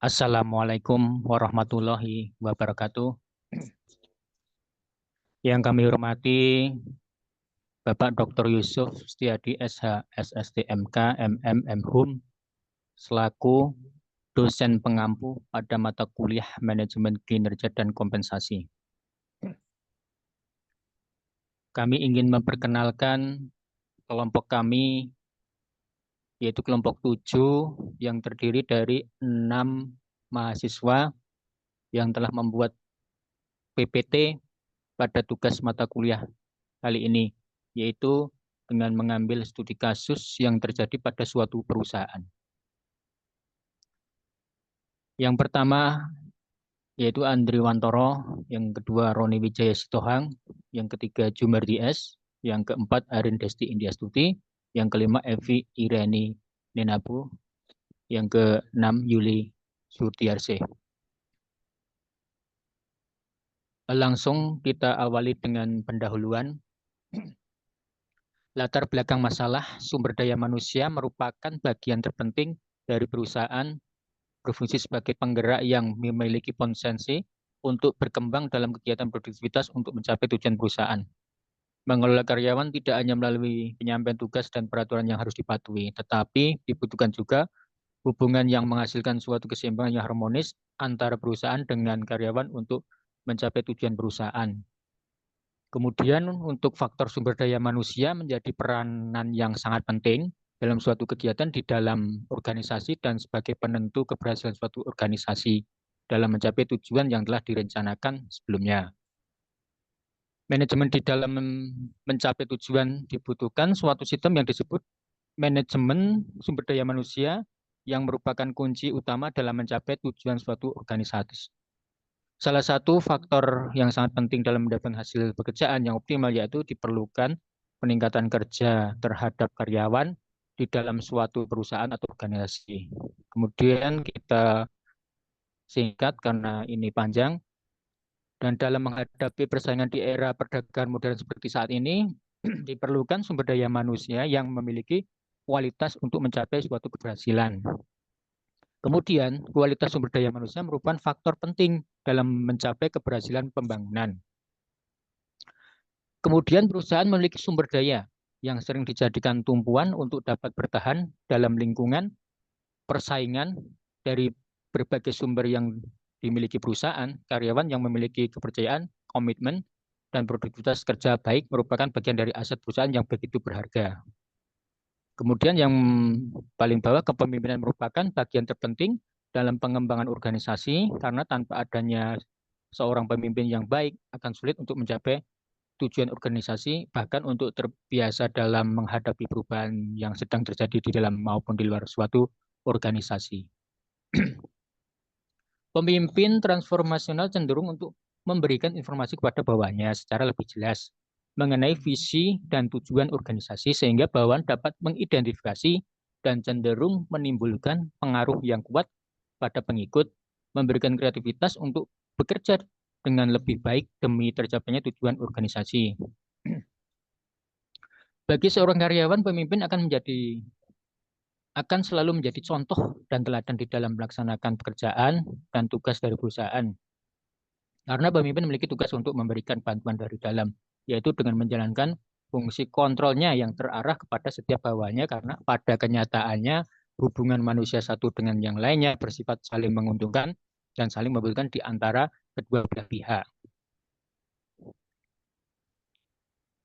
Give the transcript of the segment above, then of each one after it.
Assalamualaikum warahmatullahi wabarakatuh. Yang kami hormati Bapak Dr. Yusuf Setiadi SH, SSTMK, MM, MHum, selaku dosen pengampu pada mata kuliah Manajemen Kinerja dan Kompensasi. Kami ingin memperkenalkan kelompok kami, yaitu kelompok 7 yang terdiri dari 6 mahasiswa yang telah membuat PPT pada tugas mata kuliah kali ini, yaitu dengan mengambil studi kasus yang terjadi pada suatu perusahaan. Yang pertama yaitu Andri Wantoro, yang kedua Roni Wijaya Sitohang, yang ketiga Jumardi S, yang keempat Arin Desti Indiastuti, yang kelima Evi Ireni Nenabu, yang keenam Yuli Surtiarse. Langsung kita awali dengan pendahuluan. Latar belakang masalah sumber daya manusia merupakan bagian terpenting dari perusahaan, berfungsi sebagai penggerak yang memiliki potensi untuk berkembang dalam kegiatan produktivitas untuk mencapai tujuan perusahaan. Mengelola karyawan tidak hanya melalui penyampaian tugas dan peraturan yang harus dipatuhi, tetapi dibutuhkan juga hubungan yang menghasilkan suatu keseimbangan yang harmonis antara perusahaan dengan karyawan untuk mencapai tujuan perusahaan. Kemudian untuk faktor sumber daya manusia menjadi peranan yang sangat penting dalam suatu kegiatan di dalam organisasi dan sebagai penentu keberhasilan suatu organisasi dalam mencapai tujuan yang telah direncanakan sebelumnya. Manajemen di dalam mencapai tujuan dibutuhkan suatu sistem yang disebut manajemen sumber daya manusia yang merupakan kunci utama dalam mencapai tujuan suatu organisasi. Salah satu faktor yang sangat penting dalam mendapatkan hasil pekerjaan yang optimal yaitu diperlukan peningkatan kerja terhadap karyawan di dalam suatu perusahaan atau organisasi. Kemudian kita singkat karena ini panjang. Dan dalam menghadapi persaingan di era perdagangan modern seperti saat ini, diperlukan sumber daya manusia yang memiliki kualitas untuk mencapai suatu keberhasilan. Kemudian, kualitas sumber daya manusia merupakan faktor penting dalam mencapai keberhasilan pembangunan. Kemudian, perusahaan memiliki sumber daya yang sering dijadikan tumpuan untuk dapat bertahan dalam lingkungan persaingan dari berbagai sumber yang dimiliki perusahaan. Karyawan yang memiliki kepercayaan, komitmen, dan produktivitas kerja baik merupakan bagian dari aset perusahaan yang begitu berharga. Kemudian yang paling bawah, kepemimpinan merupakan bagian terpenting dalam pengembangan organisasi karena tanpa adanya seorang pemimpin yang baik akan sulit untuk mencapai tujuan organisasi, bahkan untuk terbiasa dalam menghadapi perubahan yang sedang terjadi di dalam maupun di luar suatu organisasi. Pemimpin transformasional cenderung untuk memberikan informasi kepada bawahannya secara lebih jelas mengenai visi dan tujuan organisasi sehingga bawahan dapat mengidentifikasi dan cenderung menimbulkan pengaruh yang kuat pada pengikut, memberikan kreativitas untuk bekerja dengan lebih baik demi tercapainya tujuan organisasi. Bagi seorang karyawan, pemimpin akan selalu menjadi contoh dan teladan di dalam melaksanakan pekerjaan dan tugas dari perusahaan. Karena pemimpin memiliki tugas untuk memberikan bantuan dari dalam, yaitu dengan menjalankan fungsi kontrolnya yang terarah kepada setiap bawahannya, karena pada kenyataannya hubungan manusia satu dengan yang lainnya bersifat saling menguntungkan dan saling membutuhkan di antara kedua belah pihak.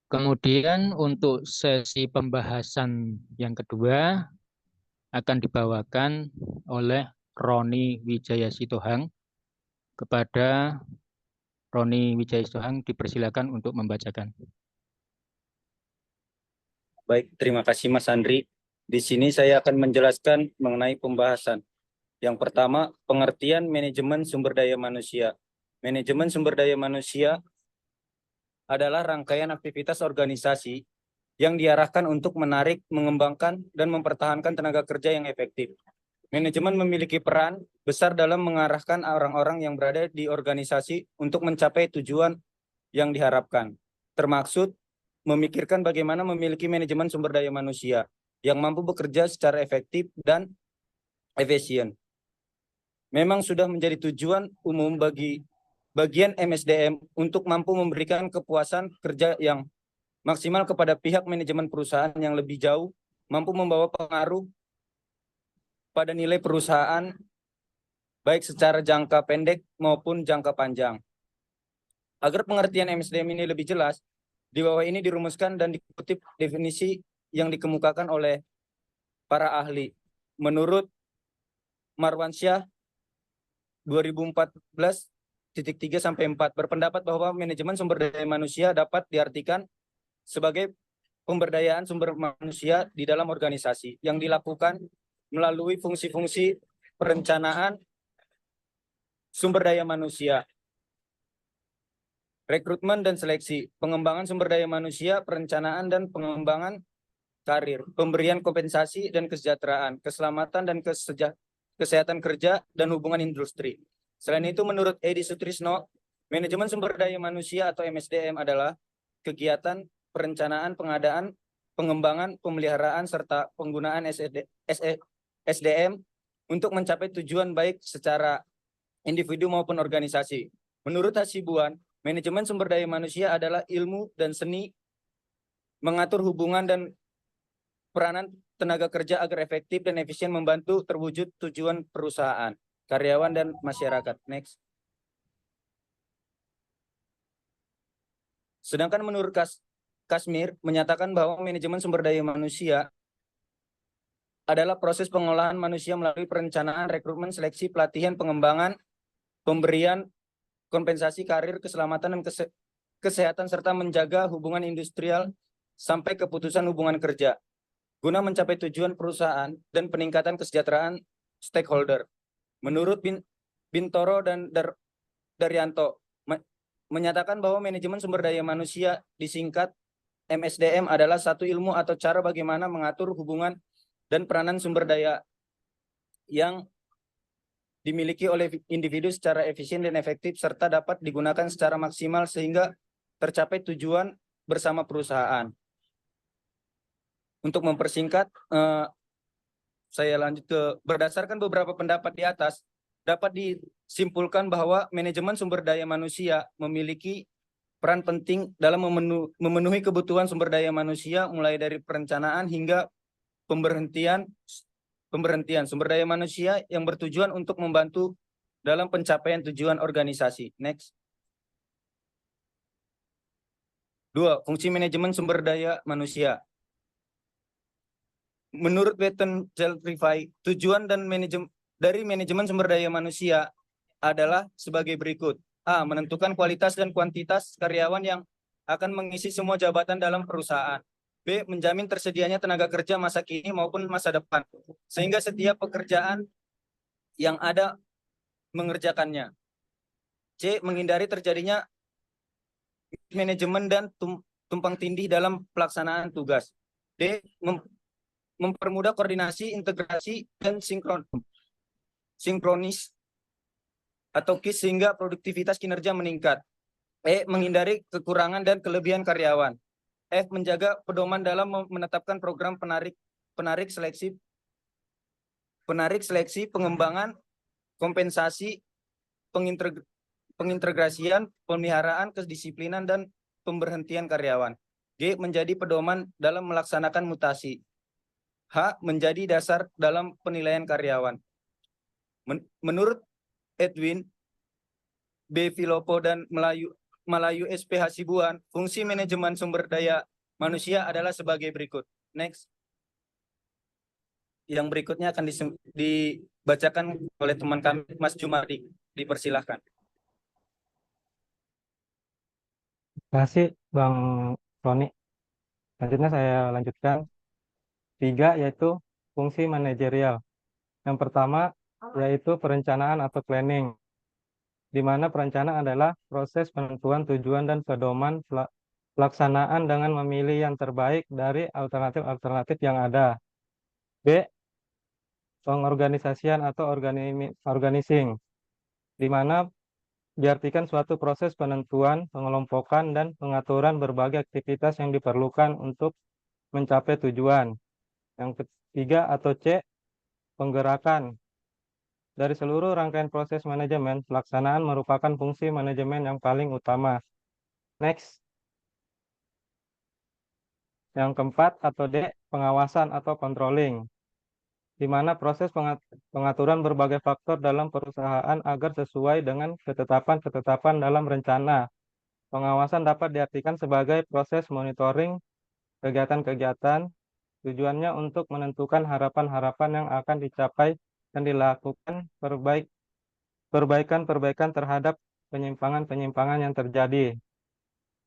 Kemudian untuk sesi pembahasan yang kedua akan dibawakan oleh Roni Wijaya Sitohang. Kepada Roni Wijaya Sitohang dipersilakan untuk membacakan. Baik, terima kasih Mas Andri. Di sini saya akan menjelaskan mengenai pembahasan. Yang pertama, pengertian manajemen sumber daya manusia. Manajemen sumber daya manusia adalah rangkaian aktivitas organisasi yang diarahkan untuk menarik, mengembangkan, dan mempertahankan tenaga kerja yang efektif. Manajemen memiliki peran besar dalam mengarahkan orang-orang yang berada di organisasi untuk mencapai tujuan yang diharapkan, termaksud memikirkan bagaimana memiliki manajemen sumber daya manusia yang mampu bekerja secara efektif dan efisien. memang sudah menjadi tujuan umum bagi bagian MSDM untuk mampu memberikan kepuasan kerja yang maksimal kepada pihak manajemen perusahaan yang lebih jauh, mampu membawa pengaruh pada nilai perusahaan baik secara jangka pendek maupun jangka panjang. Agar pengertian MSDM ini lebih jelas, di bawah ini dirumuskan dan dikutip definisi yang dikemukakan oleh para ahli. Menurut Marwansyah 2014.3-4 berpendapat bahwa manajemen sumber daya manusia dapat diartikan sebagai pemberdayaan sumber manusia di dalam organisasi yang dilakukan melalui fungsi-fungsi perencanaan sumber daya manusia, rekrutmen dan seleksi, pengembangan sumber daya manusia, perencanaan dan pengembangan karir, pemberian kompensasi dan kesejahteraan, keselamatan dan kesehatan kerja, dan hubungan industri. Selain itu, menurut Edi Sutrisno, manajemen sumber daya manusia atau MSDM adalah kegiatan perencanaan, pengadaan, pengembangan, pemeliharaan, serta penggunaan SDM untuk mencapai tujuan baik secara individu maupun organisasi. Menurut Hasibuan, manajemen sumber daya manusia adalah ilmu dan seni mengatur hubungan dan peranan tenaga kerja agar efektif dan efisien membantu terwujud tujuan perusahaan, karyawan, dan masyarakat. Next. Sedangkan menurut Kasmir menyatakan bahwa manajemen sumber daya manusia adalah proses pengolahan manusia melalui perencanaan, rekrutmen, seleksi, pelatihan, pengembangan, pemberian kompensasi karir, keselamatan, dan kesehatan, serta menjaga hubungan industrial sampai keputusan hubungan kerja guna mencapai tujuan perusahaan dan peningkatan kesejahteraan stakeholder. Menurut Bintoro dan Daryanto menyatakan bahwa manajemen sumber daya manusia disingkat MSDM adalah satu ilmu atau cara bagaimana mengatur hubungan dan peranan sumber daya yang dimiliki oleh individu secara efisien dan efektif serta dapat digunakan secara maksimal sehingga tercapai tujuan bersama perusahaan. Untuk mempersingkat, saya lanjut ke berdasarkan beberapa pendapat di atas, dapat disimpulkan bahwa manajemen sumber daya manusia memiliki peran penting dalam memenuhi kebutuhan sumber daya manusia mulai dari perencanaan hingga pemberhentian sumber daya manusia yang bertujuan untuk membantu dalam pencapaian tujuan organisasi. Next. 2. Fungsi manajemen sumber daya manusia. Menurut Wetton Jeltrivai, tujuan dan dari manajemen sumber daya manusia adalah sebagai berikut. A. Menentukan kualitas dan kuantitas karyawan yang akan mengisi semua jabatan dalam perusahaan. B. Menjamin tersedianya tenaga kerja masa kini maupun masa depan, sehingga setiap pekerjaan yang ada mengerjakannya. C. Menghindari terjadinya manajemen dan tumpang tindih dalam pelaksanaan tugas. D. Mempermudah koordinasi, integrasi, dan sinkronis atau KIS sehingga produktivitas kinerja meningkat. E. Menghindari kekurangan dan kelebihan karyawan. F. Menjaga pedoman dalam menetapkan program penarik seleksi, pengembangan, kompensasi, pengintegrasian, pemeliharaan, kedisiplinan, dan pemberhentian karyawan. G. Menjadi pedoman dalam melaksanakan mutasi. H. Menjadi dasar dalam penilaian karyawan. Menurut Edwin B. Filopo dan Malayu SP Hasibuan, fungsi manajemen sumber daya manusia adalah sebagai berikut. Next. Yang berikutnya akan dibacakan oleh teman kami, Mas Jumardi. Dipersilahkan. Terima kasih, Bang Roni. Selanjutnya saya lanjutkan. 3, yaitu fungsi manajerial. Yang pertama, yaitu perencanaan atau planning, di mana perencanaan adalah proses penentuan tujuan dan pedoman pelaksanaan dengan memilih yang terbaik dari alternatif-alternatif yang ada. B. Pengorganisasian atau organizing, di mana diartikan suatu proses penentuan, pengelompokan, dan pengaturan berbagai aktivitas yang diperlukan untuk mencapai tujuan. Yang ketiga atau C. Penggerakan, Dari seluruh rangkaian proses manajemen, pelaksanaan merupakan fungsi manajemen yang paling utama. Next. Yang keempat atau D, pengawasan atau controlling, di mana proses pengaturan berbagai faktor dalam perusahaan agar sesuai dengan ketetapan-ketetapan dalam rencana. Pengawasan dapat diartikan sebagai proses monitoring kegiatan-kegiatan, tujuannya untuk menentukan harapan-harapan yang akan dicapai dan dilakukan perbaikan-perbaikan terhadap penyimpangan-penyimpangan yang terjadi.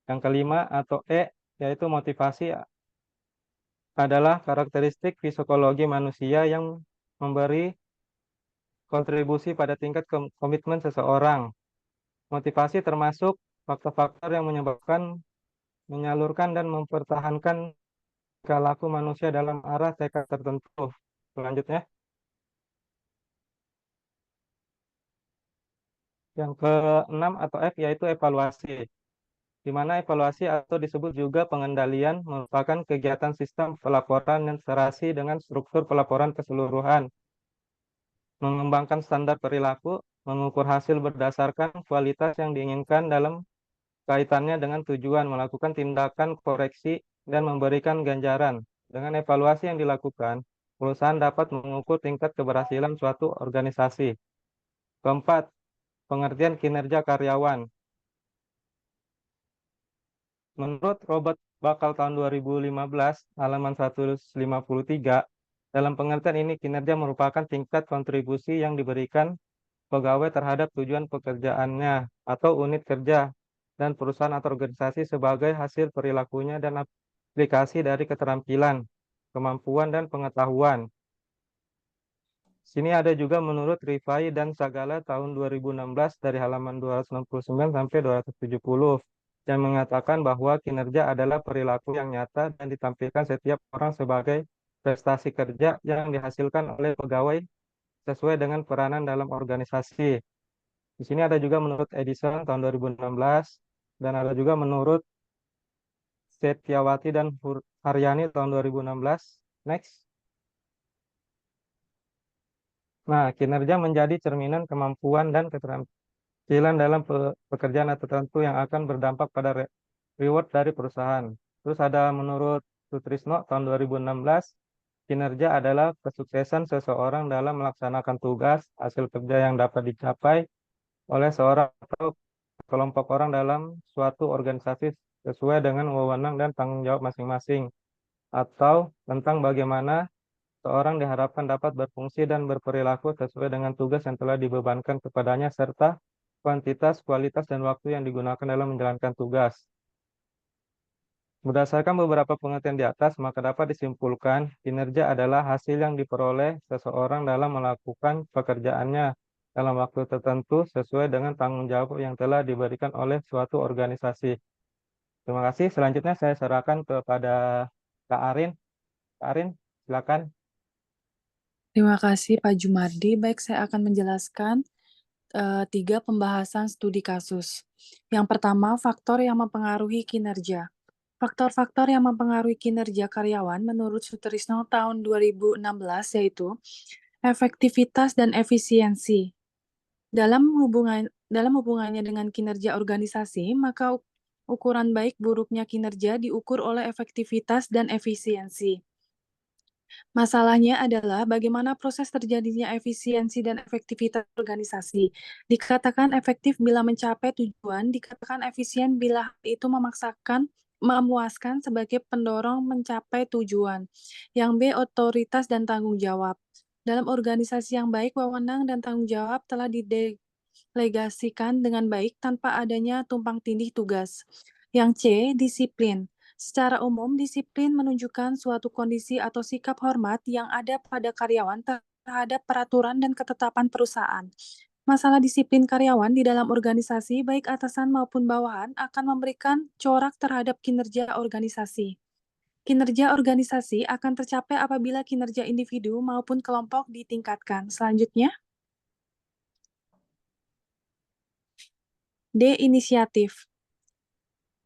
Yang kelima atau E, yaitu motivasi adalah karakteristik psikologi manusia yang memberi kontribusi pada tingkat komitmen seseorang. Motivasi termasuk faktor-faktor yang menyebabkan, menyalurkan, dan mempertahankan tingkah laku manusia dalam arah tekad tertentu. Selanjutnya, yang keenam atau F yaitu evaluasi, di mana evaluasi atau disebut juga pengendalian merupakan kegiatan sistem pelaporan yang serasi dengan struktur pelaporan keseluruhan, mengembangkan standar perilaku, mengukur hasil berdasarkan kualitas yang diinginkan dalam kaitannya dengan tujuan, melakukan tindakan koreksi, dan memberikan ganjaran. Dengan evaluasi yang dilakukan, perusahaan dapat mengukur tingkat keberhasilan suatu organisasi. Keempat, pengertian kinerja karyawan. Menurut Robert Bakal tahun 2015, halaman 153, dalam pengertian ini kinerja merupakan tingkat kontribusi yang diberikan pegawai terhadap tujuan pekerjaannya atau unit kerja dan perusahaan atau organisasi sebagai hasil perilakunya dan aplikasi dari keterampilan, kemampuan, dan pengetahuan. Sini ada juga menurut Rifai dan Sagala tahun 2016 dari halaman 269 sampai 270 yang mengatakan bahwa kinerja adalah perilaku yang nyata dan ditampilkan setiap orang sebagai prestasi kerja yang dihasilkan oleh pegawai sesuai dengan peranan dalam organisasi. Di sini ada juga menurut Edison tahun 2016 dan ada juga menurut Setiawati dan Haryani tahun 2016. Next. Nah, kinerja menjadi cerminan kemampuan dan keterampilan dalam pekerjaan tertentu yang akan berdampak pada reward dari perusahaan. Terus ada menurut Sutrisno tahun 2016, kinerja adalah kesuksesan seseorang dalam melaksanakan tugas, hasil kerja yang dapat dicapai oleh seorang atau kelompok orang dalam suatu organisasi sesuai dengan wewenang dan tanggung jawab masing-masing, atau tentang bagaimana seorang diharapkan dapat berfungsi dan berperilaku sesuai dengan tugas yang telah dibebankan kepadanya serta kuantitas, kualitas, dan waktu yang digunakan dalam menjalankan tugas. Berdasarkan beberapa pengertian di atas, maka dapat disimpulkan kinerja adalah hasil yang diperoleh seseorang dalam melakukan pekerjaannya dalam waktu tertentu sesuai dengan tanggung jawab yang telah diberikan oleh suatu organisasi. Terima kasih. Selanjutnya saya serahkan kepada Kak Arin. Kak Arin, silakan. Terima kasih Pak Jumardi. Baik, saya akan menjelaskan 3 pembahasan studi kasus. Yang pertama, faktor yang mempengaruhi kinerja. Faktor-faktor yang mempengaruhi kinerja karyawan menurut Sutrisno tahun 2016 yaitu efektivitas dan efisiensi. Dalam hubungannya dengan kinerja organisasi, maka ukuran baik buruknya kinerja diukur oleh efektivitas dan efisiensi. Masalahnya adalah bagaimana proses terjadinya efisiensi dan efektivitas organisasi. Dikatakan efektif bila mencapai tujuan, dikatakan efisien bila itu memuaskan sebagai pendorong mencapai tujuan. Yang B, otoritas dan tanggung jawab. Dalam organisasi yang baik, wewenang dan tanggung jawab telah didelegasikan dengan baik tanpa adanya tumpang tindih tugas. Yang C, disiplin. Secara umum, disiplin menunjukkan suatu kondisi atau sikap hormat yang ada pada karyawan terhadap peraturan dan ketetapan perusahaan. Masalah disiplin karyawan di dalam organisasi, baik atasan maupun bawahan, akan memberikan corak terhadap kinerja organisasi. Kinerja organisasi akan tercapai apabila kinerja individu maupun kelompok ditingkatkan. Selanjutnya, D. Inisiatif.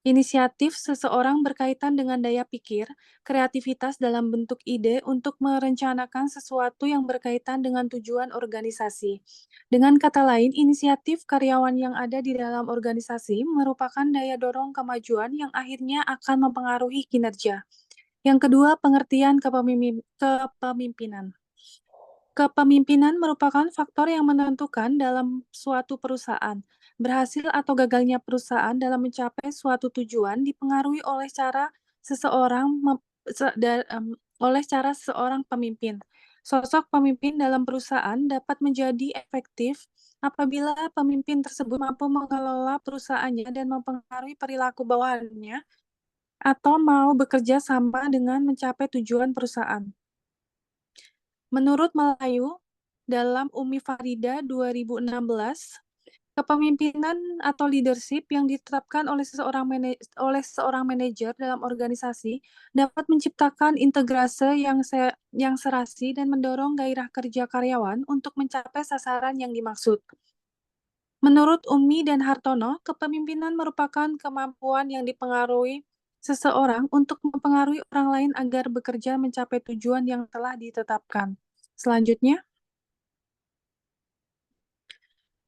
Inisiatif seseorang berkaitan dengan daya pikir, kreativitas dalam bentuk ide untuk merencanakan sesuatu yang berkaitan dengan tujuan organisasi. Dengan kata lain, inisiatif karyawan yang ada di dalam organisasi merupakan daya dorong kemajuan yang akhirnya akan mempengaruhi kinerja. Yang kedua, pengertian kepemimpinan. Kepemimpinan merupakan faktor yang menentukan dalam suatu perusahaan. Berhasil atau gagalnya perusahaan dalam mencapai suatu tujuan dipengaruhi oleh cara seseorang pemimpin. Sosok pemimpin dalam perusahaan dapat menjadi efektif apabila pemimpin tersebut mampu mengelola perusahaannya dan mempengaruhi perilaku bawahannya atau mau bekerja sama dengan mencapai tujuan perusahaan. Menurut Melayu, dalam Umi Farida 2016, kepemimpinan atau leadership yang ditetapkan oleh seorang manajer dalam organisasi dapat menciptakan integrase yang serasi dan mendorong gairah kerja karyawan untuk mencapai sasaran yang dimaksud. Menurut Umi dan Hartono, kepemimpinan merupakan kemampuan yang dipengaruhi seseorang untuk mempengaruhi orang lain agar bekerja mencapai tujuan yang telah ditetapkan. Selanjutnya,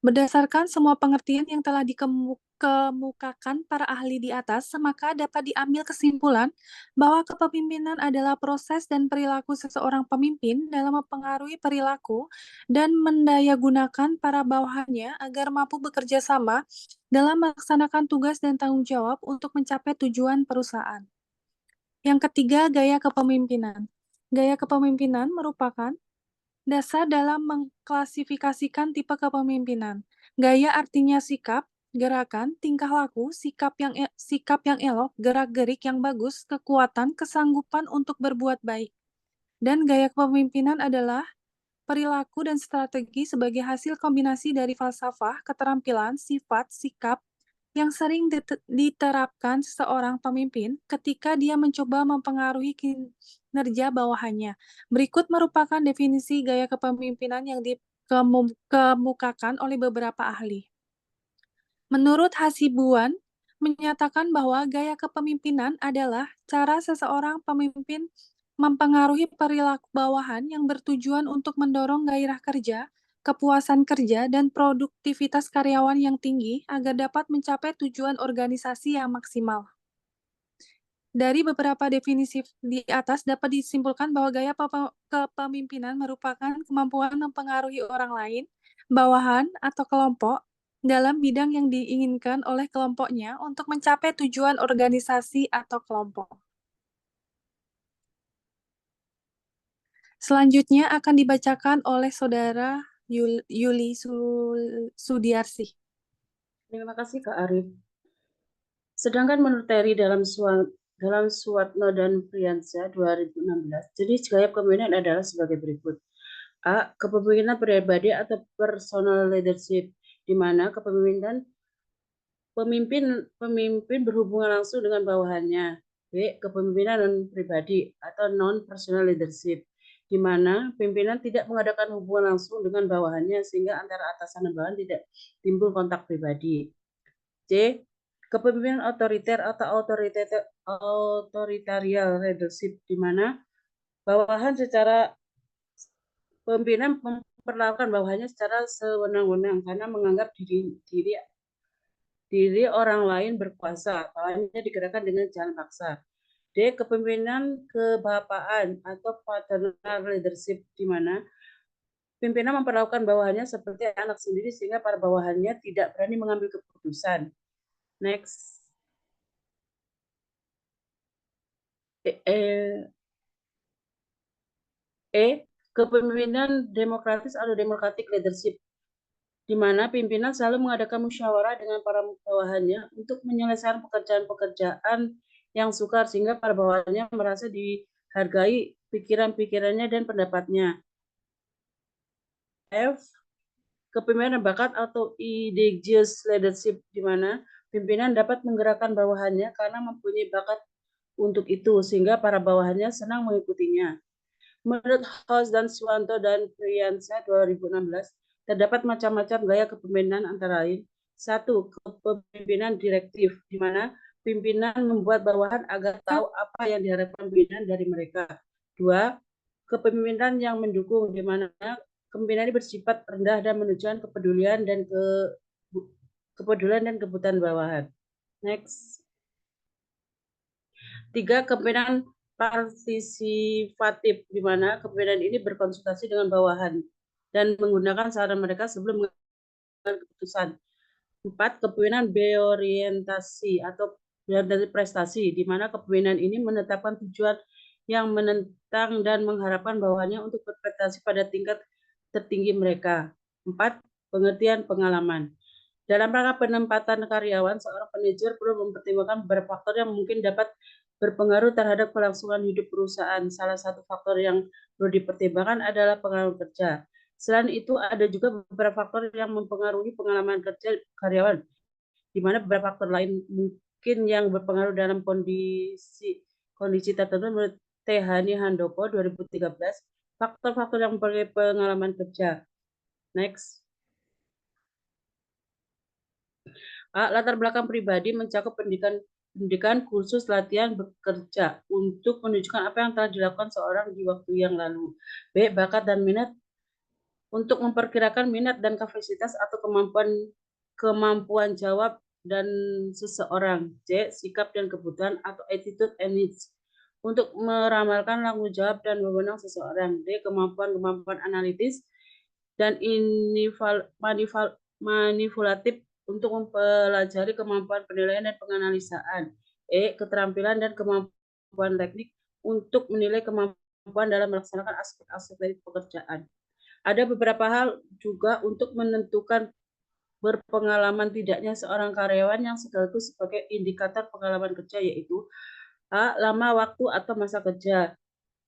berdasarkan semua pengertian yang telah dikemukakan para ahli di atas, maka dapat diambil kesimpulan bahwa kepemimpinan adalah proses dan perilaku seseorang pemimpin dalam mempengaruhi perilaku dan mendayagunakan para bawahannya agar mampu bekerja sama dalam melaksanakan tugas dan tanggung jawab untuk mencapai tujuan perusahaan. Yang ketiga, gaya kepemimpinan. Gaya kepemimpinan merupakan dasar dalam mengklasifikasikan tipe kepemimpinan. Gaya artinya sikap, gerakan, tingkah laku, sikap yang elok, gerak-gerik yang bagus, kekuatan, kesanggupan untuk berbuat baik. Dan gaya kepemimpinan adalah perilaku dan strategi sebagai hasil kombinasi dari falsafah, keterampilan, sifat, sikap yang sering diterapkan seseorang pemimpin ketika dia mencoba mempengaruhi kinerja bawahannya. Berikut merupakan definisi gaya kepemimpinan yang dikemukakan oleh beberapa ahli. Menurut Hasibuan, menyatakan bahwa gaya kepemimpinan adalah cara seseorang pemimpin mempengaruhi perilaku bawahan yang bertujuan untuk mendorong gairah kerja, kepuasan kerja, dan produktivitas karyawan yang tinggi agar dapat mencapai tujuan organisasi yang maksimal. Dari beberapa definisi di atas dapat disimpulkan bahwa gaya kepemimpinan merupakan kemampuan mempengaruhi orang lain, bawahan, atau kelompok dalam bidang yang diinginkan oleh kelompoknya untuk mencapai tujuan organisasi atau kelompok. Selanjutnya akan dibacakan oleh Saudara Yuli Sudiarsi. Terima kasih Kak Arif. Sedangkan menurut Terry dalam Suwatno dan Priyansyah 2016, jenis gaya kepemimpinan adalah sebagai berikut. A. Kepemimpinan pribadi atau personal leadership, di mana pemimpin berhubungan langsung dengan bawahannya. B. Kepemimpinan non-pribadi atau non-personal leadership, di mana pimpinan tidak mengadakan hubungan langsung dengan bawahannya sehingga antara atasan dan bawahan tidak timbul kontak pribadi. C. Kepemimpinan otoriter atau authoritarian leadership, di mana bawahan secara pimpinan memperlakukan bawahannya secara sewenang-wenang karena menganggap diri orang lain berkuasa, bawahannya digerakkan dengan jalan paksa. D. Kepemimpinan kebapaan atau paternal leadership, di mana pimpinan memperlakukan bawahannya seperti anak sendiri sehingga para bawahannya tidak berani mengambil keputusan. Next. Kepemimpinan demokratis atau democratic leadership, di mana pimpinan selalu mengadakan musyawarah dengan para bawahannya untuk menyelesaikan pekerjaan-pekerjaan yang sukar sehingga para bawahannya merasa dihargai pikiran-pikirannya dan pendapatnya. F. Kepemimpinan bakat atau ideologious leadership, di mana pimpinan dapat menggerakkan bawahannya karena mempunyai bakat untuk itu sehingga para bawahannya senang mengikutinya. Menurut House dan Suwanto dan Priyansyah 2016, terdapat macam-macam gaya kepemimpinan antara lain. 1. Kepemimpinan direktif, di mana pimpinan membuat bawahan agar tahu apa yang diharapkan pimpinan dari mereka. 2. Kepemimpinan yang mendukung, di mana kepemimpinan ini bersifat rendah dan menunjukkan kepedulian dan kebutuhan bawahan. Next. 3. Kepemimpinan partisipatif, di mana kepemimpinan ini berkonsultasi dengan bawahan dan menggunakan saran mereka sebelum mengambil keputusan. 4. Kepemimpinan berorientasi atau dari prestasi, di mana kepemimpinan ini menetapkan tujuan yang menentang dan mengharapkan bawahannya untuk berprestasi pada tingkat tertinggi mereka. 4. Pengertian pengalaman. Dalam rangka penempatan karyawan, seorang manajer perlu mempertimbangkan beberapa faktor yang mungkin dapat berpengaruh terhadap kelangsungan hidup perusahaan. Salah satu faktor yang perlu dipertimbangkan adalah pengalaman kerja. Selain itu, ada juga beberapa faktor yang mempengaruhi pengalaman kerja karyawan, di mana beberapa faktor lain mungkin yang berpengaruh dalam kondisi tertentu. Menurut Tehani Handoko 2013, faktor-faktor yang mempengaruhi pengalaman kerja. Next. Latar belakang pribadi mencakup pendidikan, kursus, latihan bekerja untuk menunjukkan apa yang telah dilakukan seorang di waktu yang lalu. B. Bakat dan minat untuk memperkirakan minat dan kapasitas atau kemampuan jawab dan seseorang. C. Sikap dan kebutuhan atau attitude and needs untuk meramalkan tanggung jawab dan wewenang seseorang. D. Kemampuan analitis dan manipulatif untuk mempelajari kemampuan penilaian dan penganalisaan. E. Keterampilan dan kemampuan teknik untuk menilai kemampuan dalam melaksanakan aspek-aspek dari pekerjaan. Ada beberapa hal juga untuk menentukan berpengalaman tidaknya seorang karyawan yang sekaligus sebagai indikator pengalaman kerja, yaitu A. Lama waktu atau masa kerja.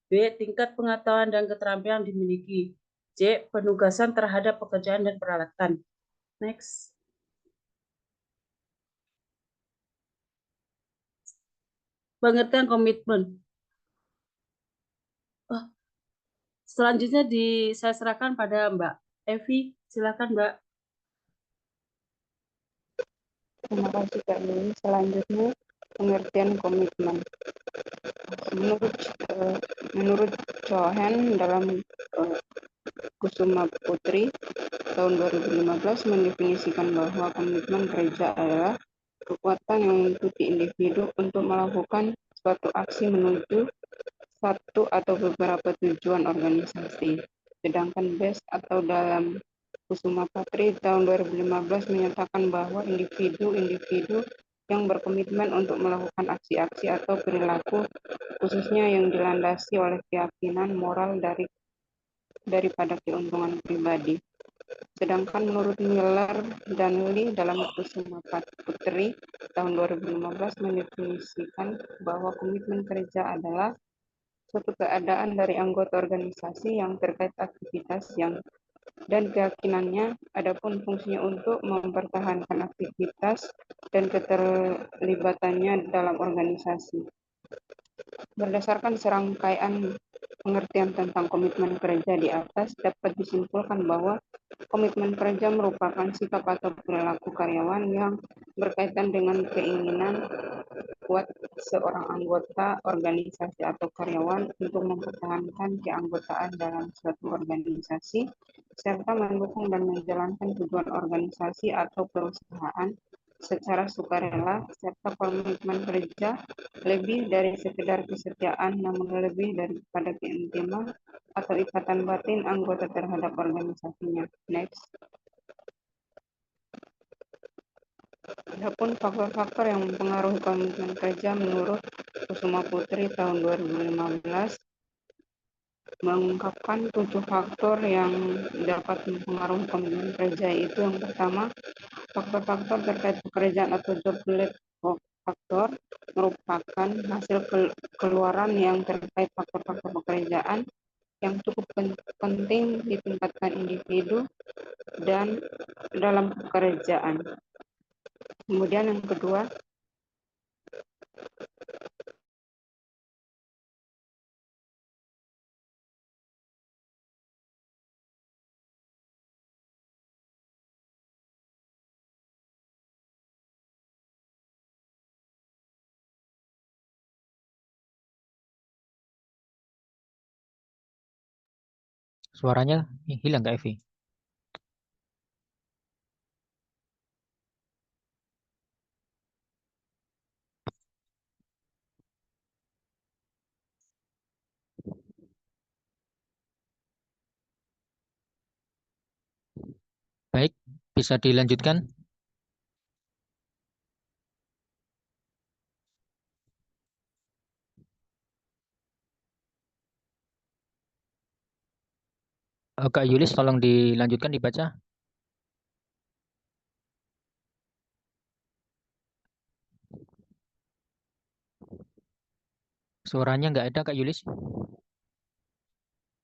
B. Tingkat pengetahuan dan keterampilan dimiliki. C. Penugasan terhadap pekerjaan dan peralatan. Next. Pengertian komitmen. Selanjutnya saya serahkan pada Mbak Evi. Silakan, Mbak. Terima kasih Kak Lili. Selanjutnya pengertian komitmen. Menurut Cohen dalam Kusuma Putri tahun 2015 mendefinisikan bahwa komitmen kerja adalah kekuatan yang mengikuti individu untuk melakukan suatu aksi menuju satu atau beberapa tujuan organisasi. Sedangkan BES atau dalam Kusuma Putri tahun 2015 menyatakan bahwa individu-individu yang berkomitmen untuk melakukan aksi-aksi atau perilaku khususnya yang dilandasi oleh keyakinan moral daripada keuntungan pribadi. Sedangkan menurut Miller dan Lee dalam Kusuma Putri tahun 2015 mendefinisikan bahwa komitmen kerja adalah suatu keadaan dari anggota organisasi yang terkait aktivitas dan keyakinannya, adapun fungsinya untuk mempertahankan aktivitas dan keterlibatannya dalam organisasi. Berdasarkan serangkaian pengertian tentang komitmen kerja di atas, dapat disimpulkan bahwa komitmen kerja merupakan sikap atau perilaku karyawan yang berkaitan dengan keinginan kuat seorang anggota organisasi atau karyawan untuk mempertahankan keanggotaan dalam suatu organisasi, serta mendukung dan menjalankan tujuan organisasi atau perusahaan secara sukarela, serta komitmen kerja lebih dari sekedar kesetiaan, namun lebih daripada keintiman atau ikatan batin anggota terhadap organisasinya. Next. Adapun faktor-faktor yang mempengaruhi komitmen kerja menurut Kusuma Putri tahun 2015 mengungkapkan 7 faktor yang dapat mempengaruhi komitmen kerja, itu yang pertama, faktor-faktor terkait pekerjaan atau job-related faktor merupakan hasil keluaran yang terkait faktor-faktor pekerjaan yang cukup penting ditingkatkan individu dan dalam pekerjaan. Kemudian yang kedua, Suaranya hilang Kak Evi. Baik, bisa dilanjutkan. Kak Yulis, tolong dilanjutkan dibaca. Suaranya nggak ada Kak Yulis.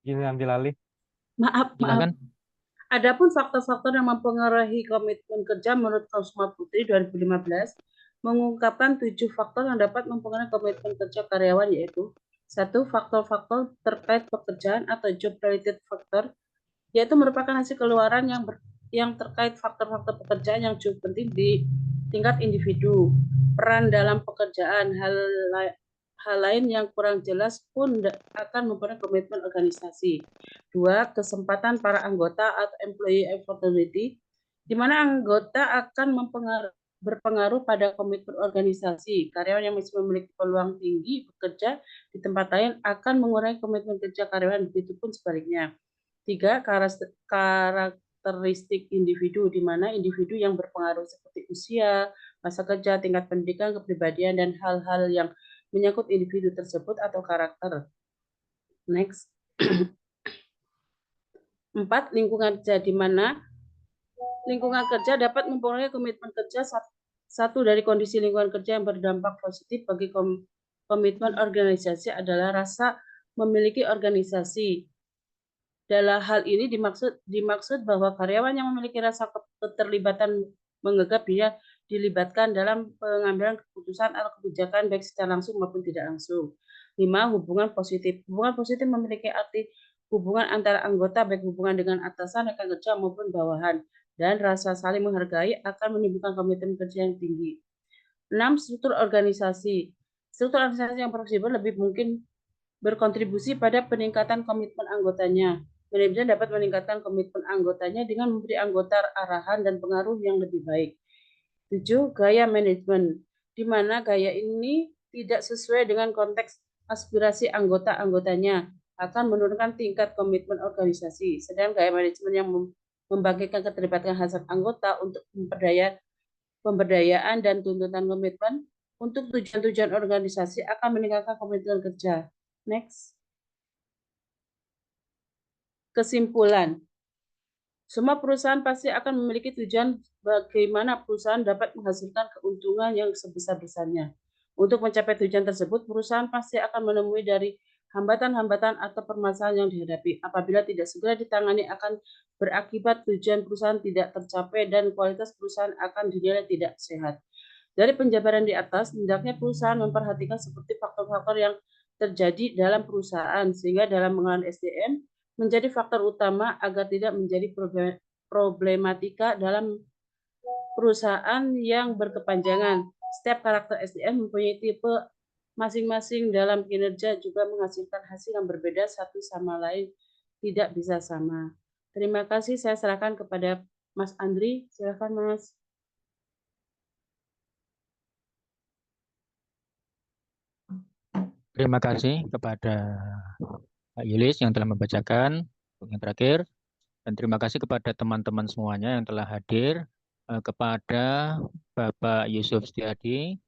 Gini ambil alih. Maaf. Silakan. Adapun faktor-faktor yang mempengaruhi komitmen kerja menurut Kusuma Putri 2015 mengungkapkan 7 faktor yang dapat mempengaruhi komitmen kerja karyawan, yaitu 1. Faktor-faktor terkait pekerjaan atau job related factor, yaitu merupakan hasil keluaran yang terkait faktor-faktor pekerjaan yang cukup penting di tingkat individu. Peran dalam pekerjaan, hal lain yang kurang jelas pun akan mempengaruhi komitmen organisasi. 2. Kesempatan para anggota atau employee opportunity, di mana anggota akan berpengaruh pada komitmen organisasi. Karyawan yang masih memiliki peluang tinggi bekerja di tempat lain akan mengurangi komitmen kerja karyawan, begitupun sebaliknya. 3. Karakteristik individu, di mana individu yang berpengaruh seperti usia, masa kerja, tingkat pendidikan, kepribadian, dan hal-hal yang menyangkut individu tersebut atau karakter. Next. 4. Lingkungan kerja, di mana lingkungan kerja dapat mempengaruhi komitmen kerja. Satu dari kondisi lingkungan kerja yang berdampak positif bagi komitmen organisasi adalah rasa memiliki organisasi. Dalam hal ini dimaksud bahwa karyawan yang memiliki rasa keterlibatan menganggap dia dilibatkan dalam pengambilan keputusan atau kebijakan baik secara langsung maupun tidak langsung. 5. Hubungan positif. Hubungan positif memiliki arti hubungan antara anggota, baik hubungan dengan atasan, rekan kerja maupun bawahan, dan rasa saling menghargai akan menimbulkan komitmen kerja yang tinggi. 6. Struktur organisasi. Struktur organisasi yang fleksibel lebih mungkin berkontribusi pada peningkatan komitmen anggotanya. Manajemen dapat meningkatkan komitmen anggotanya dengan memberi anggota arahan dan pengaruh yang lebih baik. 7. Gaya manajemen, di mana gaya ini tidak sesuai dengan konteks aspirasi anggota-anggotanya, akan menurunkan tingkat komitmen organisasi. Sedangkan gaya manajemen yang membangkitkan keterlibatan hasrat anggota untuk pemberdayaan dan tuntutan komitmen untuk tujuan-tujuan organisasi akan meningkatkan komitmen kerja. Next. Kesimpulan. Semua perusahaan pasti akan memiliki tujuan bagaimana perusahaan dapat menghasilkan keuntungan yang sebesar-besarnya. Untuk mencapai tujuan tersebut, perusahaan pasti akan menemui dari hambatan-hambatan atau permasalahan yang dihadapi. Apabila tidak segera ditangani, akan berakibat tujuan perusahaan tidak tercapai dan kualitas perusahaan akan dinilai tidak sehat. Dari penjabaran di atas, hendaknya perusahaan memperhatikan seperti faktor-faktor yang terjadi dalam perusahaan, sehingga dalam pengelolaan SDM menjadi faktor utama agar tidak menjadi problematika dalam perusahaan yang berkepanjangan. Setiap karakter SDM mempunyai tipe masing-masing dalam kinerja, juga menghasilkan hasil yang berbeda satu sama lain, tidak bisa sama. Terima kasih, saya serahkan kepada Mas Andri. Silakan Mas. Terima kasih kepada Pak Yulis yang telah membacakan yang terakhir. Dan terima kasih kepada teman-teman semuanya yang telah hadir, kepada Bapak Yusuf Setiadi.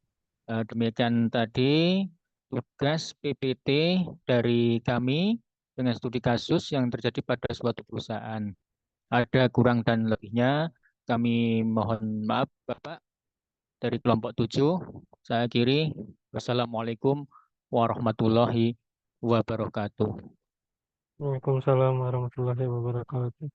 Demikian tadi tugas PPT dari kami dengan studi kasus yang terjadi pada suatu perusahaan. Ada kurang dan lebihnya, kami mohon maaf Bapak. Dari kelompok 7, saya akhiri. Wassalamualaikum warahmatullahi wabarakatuh. Waalaikumsalam warahmatullahi wabarakatuh.